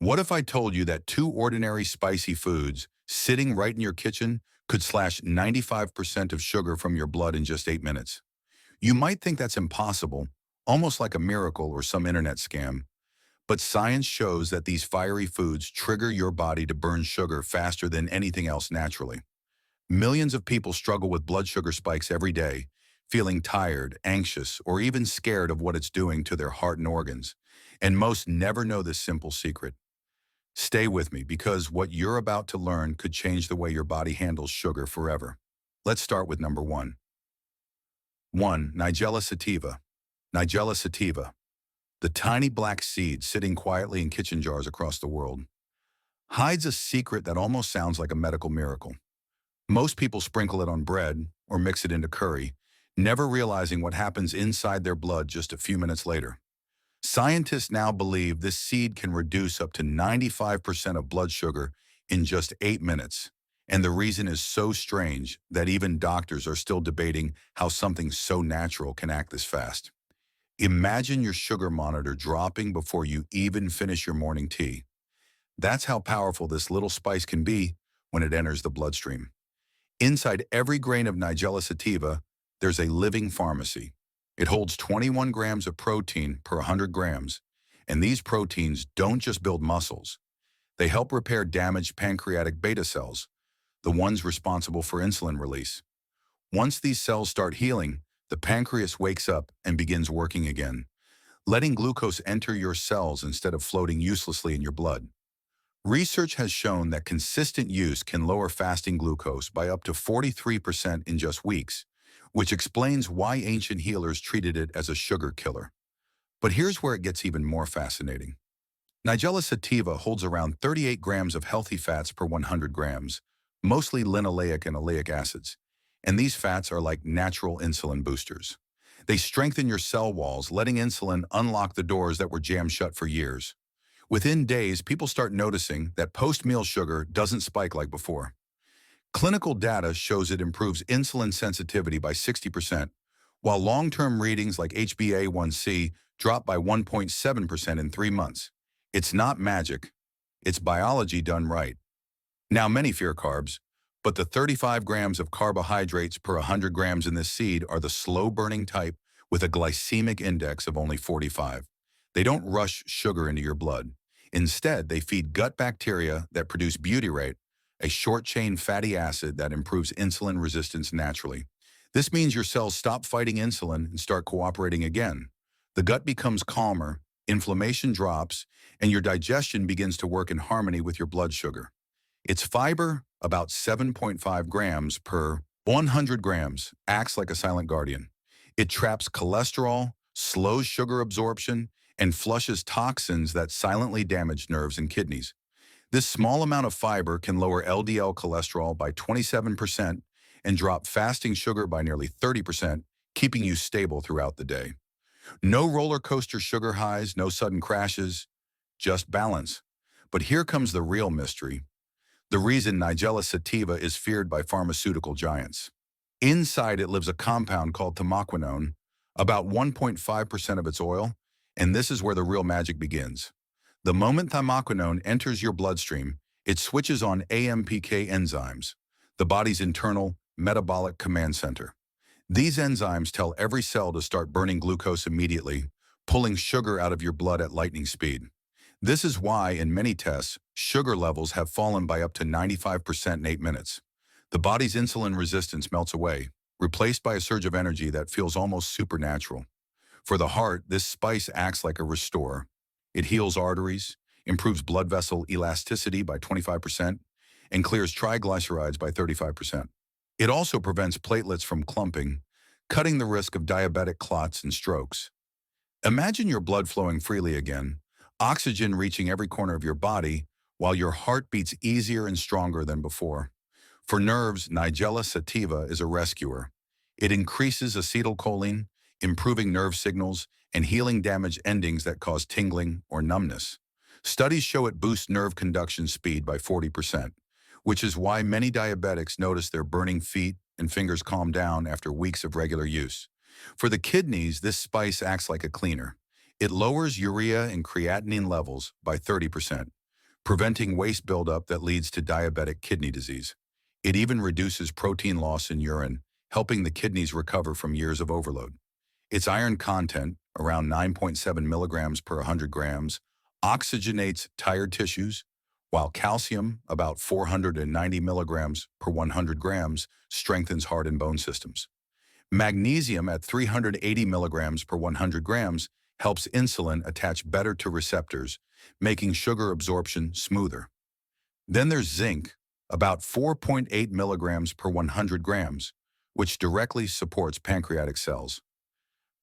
What if I told you that two ordinary spicy foods sitting right in your kitchen could slash 95% of sugar from your blood in just 8 minutes? You might think that's impossible, almost like a miracle or some internet scam, but science shows that these fiery foods trigger your body to burn sugar faster than anything else naturally. Millions of people struggle with blood sugar spikes every day, feeling tired, anxious, or even scared of what it's doing to their heart and organs. And most never know this simple secret. Stay with me because what you're about to learn could change the way your body handles sugar forever. Let's start with number one. 1. Nigella sativa. Nigella sativa, the tiny black seed sitting quietly in kitchen jars across the world, hides a secret that almost sounds like a medical miracle. Most people sprinkle it on bread or mix it into curry, never realizing what happens inside their blood just a few minutes later. Scientists now believe this seed can reduce up to 95% of blood sugar in just 8 minutes. And the reason is so strange that even doctors are still debating how something so natural can act this fast. Imagine your sugar monitor dropping before you even finish your morning tea. That's how powerful this little spice can be when it enters the bloodstream. Inside every grain of Nigella sativa, there's a living pharmacy. It holds 21 grams of protein per 100 grams, and these proteins don't just build muscles. They help repair damaged pancreatic beta cells, the ones responsible for insulin release. Once these cells start healing, the pancreas wakes up and begins working again, letting glucose enter your cells instead of floating uselessly in your blood. Research has shown that consistent use can lower fasting glucose by up to 43% in just weeks, which explains why ancient healers treated it as a sugar killer. But here's where it gets even more fascinating. Nigella sativa holds around 38 grams of healthy fats per 100 grams, mostly linoleic and oleic acids, and these fats are like natural insulin boosters. They strengthen your cell walls, letting insulin unlock the doors that were jammed shut for years. Within days, people start noticing that post-meal sugar doesn't spike like before. Clinical data shows it improves insulin sensitivity by 60%, while long-term readings like HbA1c drop by 1.7% in 3 months. It's not magic. It's biology done right. Now, many fear carbs, but the 35 grams of carbohydrates per 100 grams in this seed are the slow-burning type with a glycemic index of only 45. They don't rush sugar into your blood. Instead, they feed gut bacteria that produce butyrate, a short-chain fatty acid that improves insulin resistance naturally. This means your cells stop fighting insulin and start cooperating again. The gut becomes calmer, inflammation drops, and your digestion begins to work in harmony with your blood sugar. Its fiber, about 7.5 grams per 100 grams, acts like a silent guardian. It traps cholesterol, slows sugar absorption, and flushes toxins that silently damage nerves and kidneys. This small amount of fiber can lower LDL cholesterol by 27% and drop fasting sugar by nearly 30%, keeping you stable throughout the day. No roller coaster sugar highs, no sudden crashes, just balance. But here comes the real mystery. The reason Nigella sativa is feared by pharmaceutical giants. Inside it lives a compound called thymoquinone, about 1.5% of its oil, and this is where the real magic begins. The moment thymoquinone enters your bloodstream, it switches on AMPK enzymes, the body's internal metabolic command center. These enzymes tell every cell to start burning glucose immediately, pulling sugar out of your blood at lightning speed. This is why, in many tests, sugar levels have fallen by up to 95% in 8 minutes. The body's insulin resistance melts away, replaced by a surge of energy that feels almost supernatural. For the heart, this spice acts like a restorer. It heals arteries, improves blood vessel elasticity by 25%, and clears triglycerides by 35%. It also prevents platelets from clumping, cutting the risk of diabetic clots and strokes. Imagine your blood flowing freely again, oxygen reaching every corner of your body, while your heart beats easier and stronger than before. For nerves, Nigella sativa is a rescuer. It increases acetylcholine, improving nerve signals and healing damaged endings that cause tingling or numbness. Studies show it boosts nerve conduction speed by 40%, which is why many diabetics notice their burning feet and fingers calm down after weeks of regular use. For the kidneys, this spice acts like a cleaner. It lowers urea and creatinine levels by 30%, preventing waste buildup that leads to diabetic kidney disease. It even reduces protein loss in urine, helping the kidneys recover from years of overload. Its iron content, around 9.7 milligrams per 100 grams, oxygenates tired tissues, while calcium, about 490 milligrams per 100 grams, strengthens heart and bone systems. Magnesium at 380 milligrams per 100 grams helps insulin attach better to receptors, making sugar absorption smoother. Then there's zinc, about 4.8 milligrams per 100 grams, which directly supports pancreatic cells.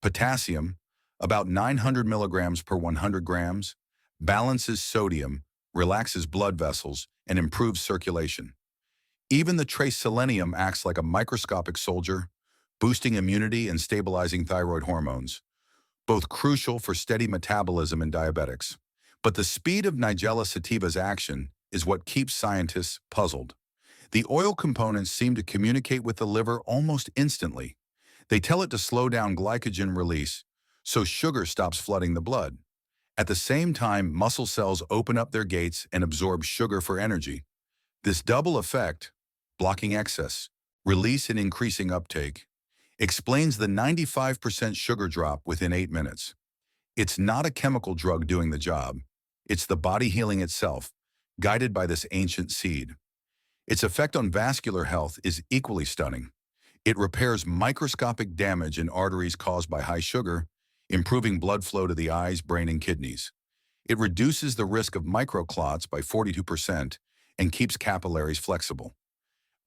Potassium, about 900 milligrams per 100 grams, balances sodium, relaxes blood vessels, and improves circulation. Even the trace selenium acts like a microscopic soldier, boosting immunity and stabilizing thyroid hormones, both crucial for steady metabolism in diabetics. But the speed of Nigella sativa's action is what keeps scientists puzzled. The oil components seem to communicate with the liver almost instantly. They tell it to slow down glycogen release, so sugar stops flooding the blood. At the same time, muscle cells open up their gates and absorb sugar for energy. This double effect, blocking excess, release and increasing uptake, explains the 95% sugar drop within 8 minutes. It's not a chemical drug doing the job. It's the body healing itself, guided by this ancient seed. Its effect on vascular health is equally stunning. It repairs microscopic damage in arteries caused by high sugar, improving blood flow to the eyes, brain, and kidneys. It reduces the risk of microclots by 42% and keeps capillaries flexible.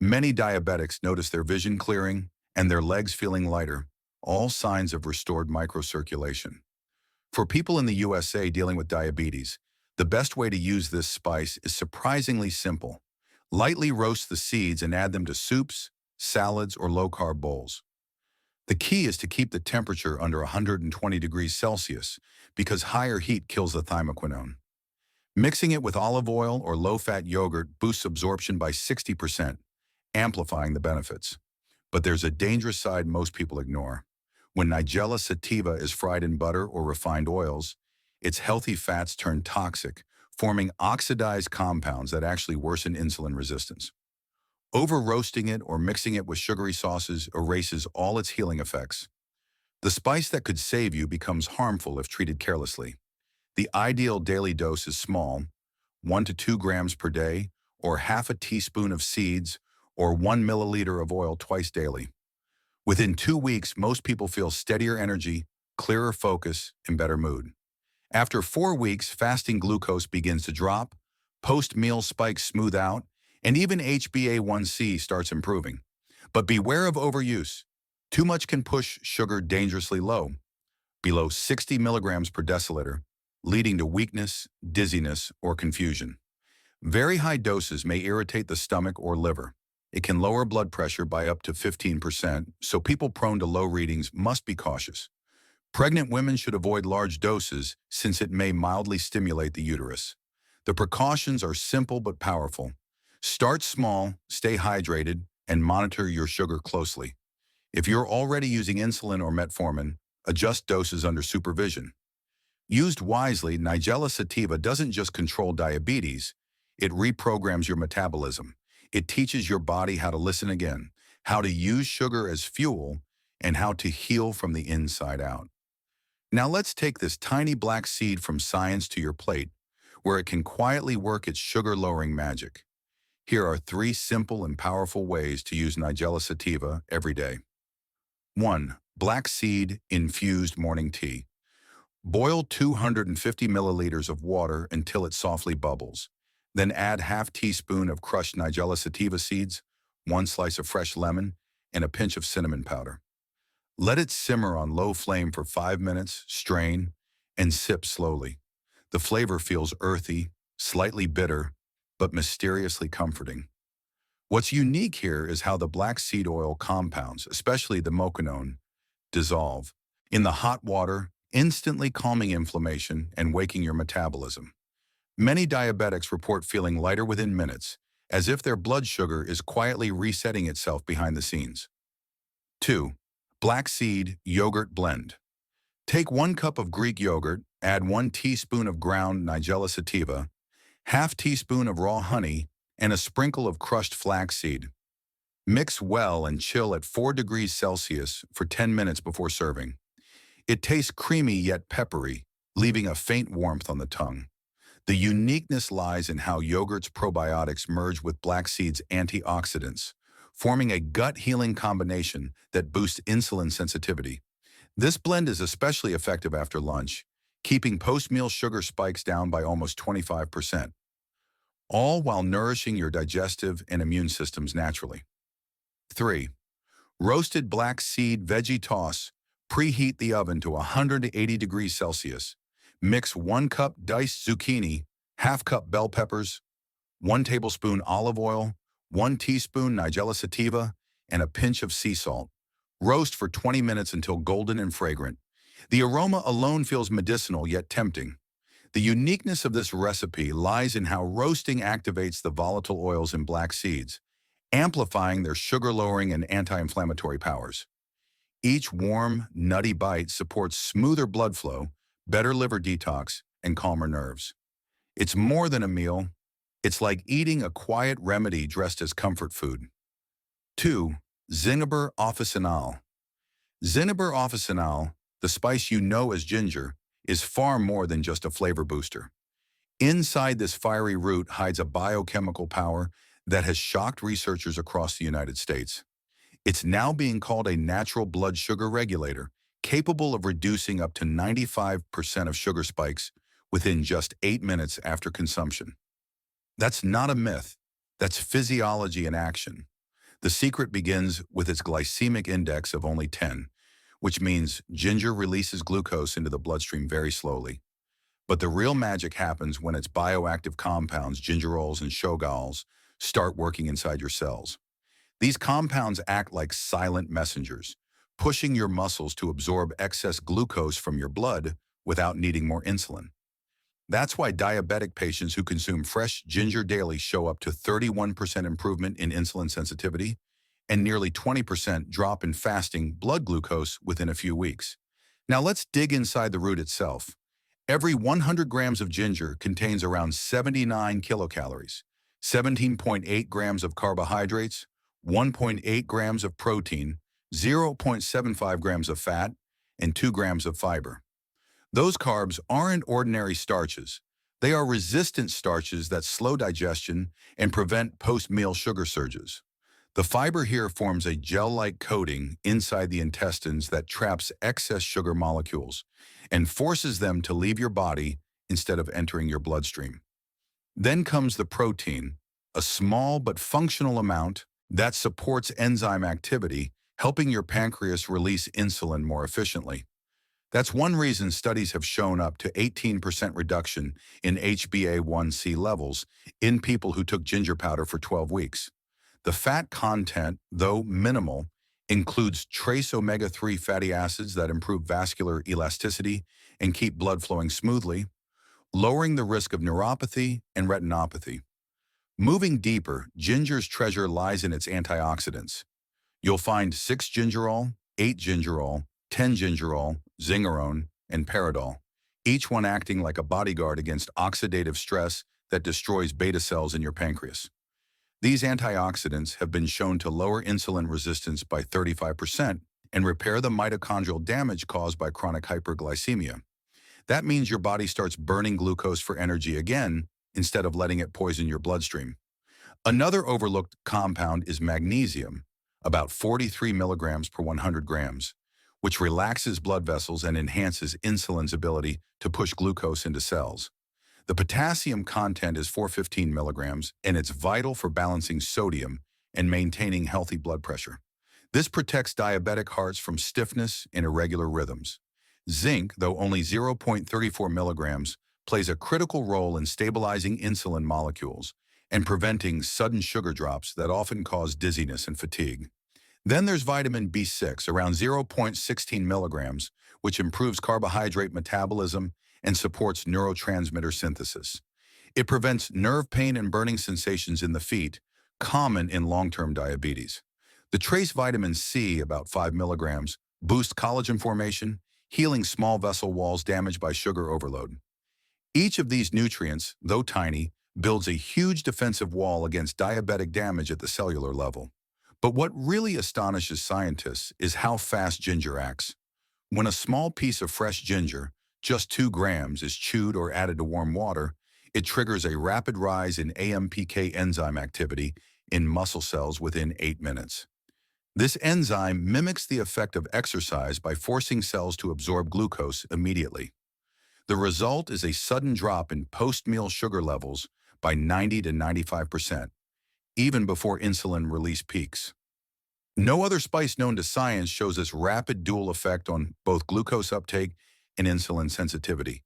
Many diabetics notice their vision clearing and their legs feeling lighter, all signs of restored microcirculation. For people in the USA dealing with diabetes, the best way to use this spice is surprisingly simple. Lightly roast the seeds and add them to soups, salads, or low-carb bowls. The key is to keep the temperature under 120 degrees Celsius because higher heat kills the thymoquinone. Mixing it with olive oil or low-fat yogurt boosts absorption by 60%, amplifying the benefits. But there's a dangerous side most people ignore. When Nigella sativa is fried in butter or refined oils, its healthy fats turn toxic, forming oxidized compounds that actually worsen insulin resistance. Over-roasting it or mixing it with sugary sauces erases all its healing effects. The spice that could save you becomes harmful if treated carelessly. The ideal daily dose is small, 1 to 2 grams per day, or half a teaspoon of seeds, or 1 milliliter of oil twice daily. Within 2 weeks, most people feel steadier energy, clearer focus, and better mood. After 4 weeks, fasting glucose begins to drop, post-meal spikes smooth out, and even HbA1c starts improving. But beware of overuse. Too much can push sugar dangerously low, below 60 milligrams per deciliter, leading to weakness, dizziness, or confusion. Very high doses may irritate the stomach or liver. It can lower blood pressure by up to 15%, so people prone to low readings must be cautious. Pregnant women should avoid large doses since it may mildly stimulate the uterus. The precautions are simple but powerful. Start small, stay hydrated, and monitor your sugar closely. If you're already using insulin or metformin, adjust doses under supervision. Used wisely, Nigella sativa doesn't just control diabetes, it reprograms your metabolism. It teaches your body how to listen again, how to use sugar as fuel, and how to heal from the inside out. Now let's take this tiny black seed from science to your plate, where it can quietly work its sugar-lowering magic. Here are 3 simple and powerful ways to use Nigella sativa every day. 1. Black seed infused morning tea. Boil 250 milliliters of water until it softly bubbles. Then add half teaspoon of crushed Nigella sativa seeds, 1 slice of fresh lemon, and a pinch of cinnamon powder. Let it simmer on low flame for 5 minutes, strain, and sip slowly. The flavor feels earthy, slightly bitter, but mysteriously comforting. What's unique here is how the black seed oil compounds, especially the mochainone, dissolve in the hot water, instantly calming inflammation and waking your metabolism. Many diabetics report feeling lighter within minutes, as if their blood sugar is quietly resetting itself behind the scenes. 2. Black seed yogurt blend. Take 1 cup of Greek yogurt, add 1 teaspoon of ground Nigella sativa, half teaspoon of raw honey, and a sprinkle of crushed flaxseed. Mix well and chill at 4 degrees Celsius for 10 minutes before serving. It tastes creamy yet peppery, leaving a faint warmth on the tongue. The uniqueness lies in how yogurt's probiotics merge with black seed's antioxidants, forming a gut-healing combination that boosts insulin sensitivity. This blend is especially effective after lunch, keeping post-meal sugar spikes down by almost 25%, all while nourishing your digestive and immune systems naturally. 3. Roasted black seed veggie toss. Preheat the oven to 180 degrees Celsius. Mix 1 cup diced zucchini, half cup bell peppers, 1 tablespoon olive oil, 1 teaspoon Nigella sativa, and a pinch of sea salt. Roast for 20 minutes until golden and fragrant. The aroma alone feels medicinal yet tempting. The uniqueness of this recipe lies in how roasting activates the volatile oils in black seeds, amplifying their sugar-lowering and anti-inflammatory powers. Each warm, nutty bite supports smoother blood flow, better liver detox, and calmer nerves. It's more than a meal. It's like eating a quiet remedy dressed as comfort food. 2. Zingiber officinale. Zingiber officinale, the spice you know as ginger, is far more than just a flavor booster. Inside this fiery root hides a biochemical power that has shocked researchers across the United States. It's now being called a natural blood sugar regulator, capable of reducing up to 95% of sugar spikes within just 8 minutes after consumption. That's not a myth. That's physiology in action. The secret begins with its glycemic index of only 10, which means ginger releases glucose into the bloodstream very slowly. But the real magic happens when its bioactive compounds, gingerols and shogaols, start working inside your cells. These compounds act like silent messengers, pushing your muscles to absorb excess glucose from your blood without needing more insulin. That's why diabetic patients who consume fresh ginger daily show up to 31% improvement in insulin sensitivity and nearly 20% drop in fasting blood glucose within a few weeks. Now let's dig inside the root itself. Every 100 grams of ginger contains around 79 kilocalories, 17.8 grams of carbohydrates, 1.8 grams of protein, 0.75 grams of fat, and 2 grams of fiber. Those carbs aren't ordinary starches. They are resistant starches that slow digestion and prevent post-meal sugar surges. The fiber here forms a gel-like coating inside the intestines that traps excess sugar molecules and forces them to leave your body instead of entering your bloodstream. Then comes the protein, a small but functional amount that supports enzyme activity, helping your pancreas release insulin more efficiently. That's one reason studies have shown up to 18% reduction in HbA1c levels in people who took ginger powder for 12 weeks. The fat content, though minimal, includes trace omega-3 fatty acids that improve vascular elasticity and keep blood flowing smoothly, lowering the risk of neuropathy and retinopathy. Moving deeper, ginger's treasure lies in its antioxidants. You'll find 6 gingerol, 8 gingerol, 10 gingerol, zingerone, and paradol, each one acting like a bodyguard against oxidative stress that destroys beta cells in your pancreas. These antioxidants have been shown to lower insulin resistance by 35% and repair the mitochondrial damage caused by chronic hyperglycemia. That means your body starts burning glucose for energy again instead of letting it poison your bloodstream. Another overlooked compound is magnesium, about 43 milligrams per 100 grams, which relaxes blood vessels and enhances insulin's ability to push glucose into cells. The potassium content is 415 milligrams, and it's vital for balancing sodium and maintaining healthy blood pressure. This protects diabetic hearts from stiffness and irregular rhythms. Zinc, though only 0.34 milligrams, plays a critical role in stabilizing insulin molecules and preventing sudden sugar drops that often cause dizziness and fatigue. Then there's vitamin B6, around 0.16 milligrams, which improves carbohydrate metabolism and supports neurotransmitter synthesis. It prevents nerve pain and burning sensations in the feet, common in long-term diabetes. The trace vitamin C, about 5 milligrams, boosts collagen formation, healing small vessel walls damaged by sugar overload. Each of these nutrients, though tiny, builds a huge defensive wall against diabetic damage at the cellular level. But what really astonishes scientists is how fast ginger acts. When a small piece of fresh ginger, just 2 grams, is chewed or added to warm water, it triggers a rapid rise in AMPK enzyme activity in muscle cells within 8 minutes. This enzyme mimics the effect of exercise by forcing cells to absorb glucose immediately. The result is a sudden drop in post-meal sugar levels by 90 to 95%, even before insulin release peaks. No other spice known to science shows this rapid dual effect on both glucose uptake and insulin sensitivity.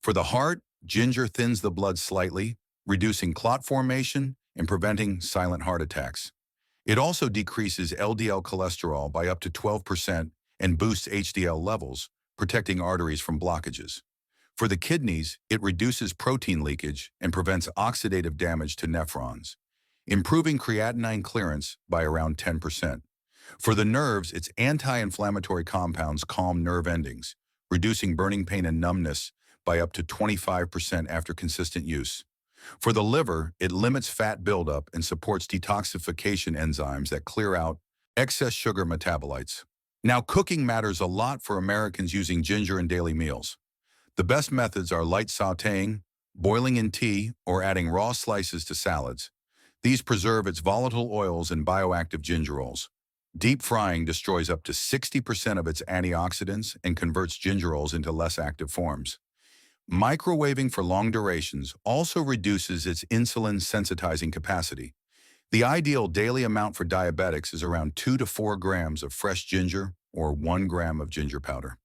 For the heart, ginger thins the blood slightly, reducing clot formation and preventing silent heart attacks. It also decreases LDL cholesterol by up to 12% and boosts HDL levels, protecting arteries from blockages. For the kidneys, it reduces protein leakage and prevents oxidative damage to nephrons, improving creatinine clearance by around 10%. For the nerves, its anti-inflammatory compounds calm nerve endings, reducing burning pain and numbness by up to 25% after consistent use. For the liver, it limits fat buildup and supports detoxification enzymes that clear out excess sugar metabolites. Now, cooking matters a lot for Americans using ginger in daily meals. The best methods are light sautéing, boiling in tea, or adding raw slices to salads. These preserve its volatile oils and bioactive gingerols. Deep frying destroys up to 60% of its antioxidants and converts gingerols into less active forms. Microwaving for long durations also reduces its insulin sensitizing capacity. The ideal daily amount for diabetics is around 2 to 4 grams of fresh ginger or 1 gram of ginger powder.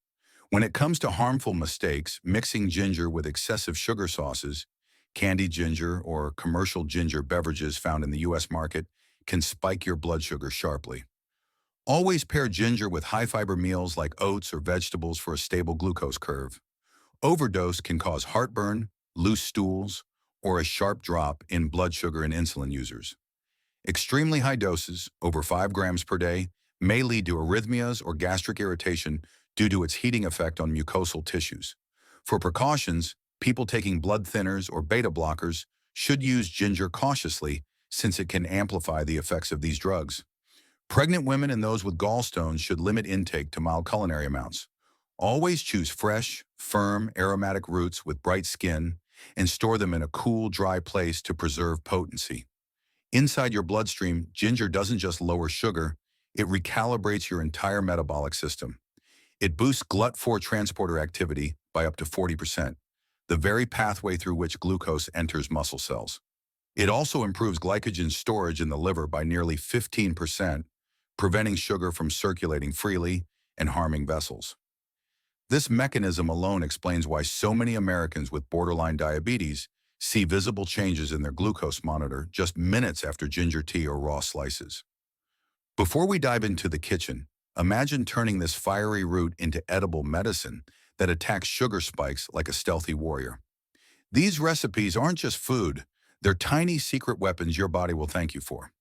When it comes to harmful mistakes, mixing ginger with excessive sugar sauces, candied ginger, or commercial ginger beverages found in the U.S. market can spike your blood sugar sharply. Always pair ginger with high-fiber meals like oats or vegetables for a stable glucose curve. Overdose can cause heartburn, loose stools, or a sharp drop in blood sugar in insulin users. Extremely high doses, over 5 grams per day, may lead to arrhythmias or gastric irritation due to its heating effect on mucosal tissues. For precautions, people taking blood thinners or beta blockers should use ginger cautiously since it can amplify the effects of these drugs. Pregnant women and those with gallstones should limit intake to mild culinary amounts. Always choose fresh, firm, aromatic roots with bright skin and store them in a cool, dry place to preserve potency. Inside your bloodstream, ginger doesn't just lower sugar, it recalibrates your entire metabolic system. It boosts GLUT4 transporter activity by up to 40%, the very pathway through which glucose enters muscle cells. It also improves glycogen storage in the liver by nearly 15%, preventing sugar from circulating freely and harming vessels. This mechanism alone explains why so many Americans with borderline diabetes see visible changes in their glucose monitor just minutes after ginger tea or raw slices. Before we dive into the kitchen, imagine turning this fiery root into edible medicine that attacks sugar spikes like a stealthy warrior. These recipes aren't just food, they're tiny secret weapons your body will thank you for.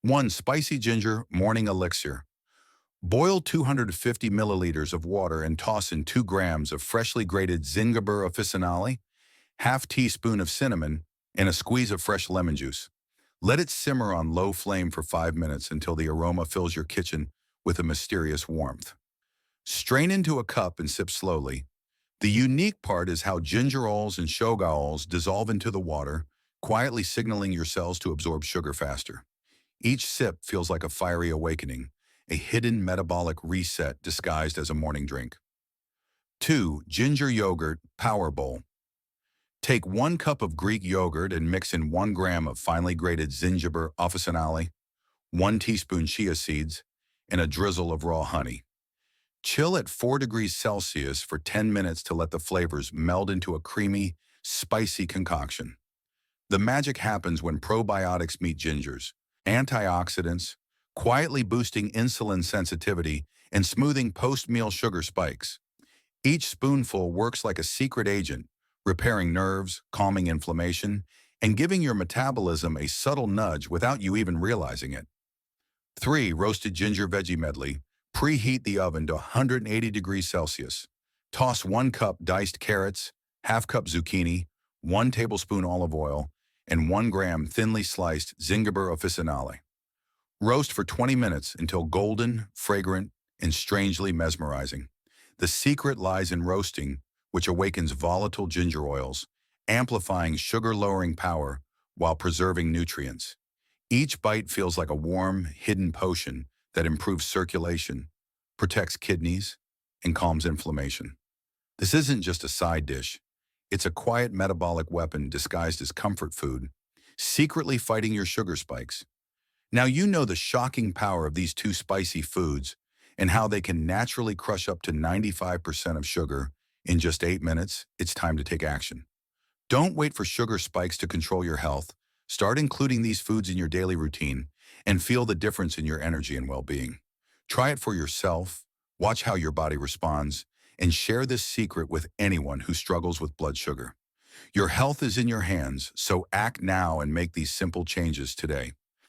1. Spicy ginger morning elixir. Boil 250 milliliters of water and toss in 2 grams of freshly grated Zingiber officinale, half teaspoon of cinnamon, and a squeeze of fresh lemon juice. Let it simmer on low flame for 5 minutes until the aroma fills your kitchen with a mysterious warmth. Strain into a cup and sip slowly. The unique part is how gingerols and shogaols dissolve into the water, quietly signaling your cells to absorb sugar faster. Each sip feels like a fiery awakening, a hidden metabolic reset disguised as a morning drink. 2. Ginger yogurt power bowl. Take 1 cup of Greek yogurt and mix in 1 gram of finely grated Zingiber officinale, 1 teaspoon chia seeds, and a drizzle of raw honey. Chill at 4 degrees Celsius for 10 minutes to let the flavors meld into a creamy, spicy concoction. The magic happens when probiotics meet gingers, antioxidants, quietly boosting insulin sensitivity and smoothing post-meal sugar spikes. Each spoonful works like a secret agent, repairing nerves, calming inflammation, and giving your metabolism a subtle nudge without you even realizing it. 3. Roasted ginger veggie medley. Preheat the oven to 180 degrees Celsius. Toss 1 cup diced carrots, half cup zucchini, 1 tablespoon olive oil, and 1 gram thinly sliced Zingiber officinale. Roast for 20 minutes until golden, fragrant, and strangely mesmerizing. The secret lies in roasting, which awakens volatile ginger oils, amplifying sugar-lowering power while preserving nutrients. Each bite feels like a warm, hidden potion that improves circulation, protects kidneys, and calms inflammation. This isn't just a side dish. It's a quiet metabolic weapon disguised as comfort food, secretly fighting your sugar spikes. Now you know the shocking power of these two spicy foods and how they can naturally crush up to 95% of sugar in just 8 minutes. It's time to take action. Don't wait for sugar spikes to control your health. Start including these foods in your daily routine and feel the difference in your energy and well-being. Try it for yourself, watch how your body responds, and share this secret with anyone who struggles with blood sugar. Your health is in your hands, so act now and make these simple changes today.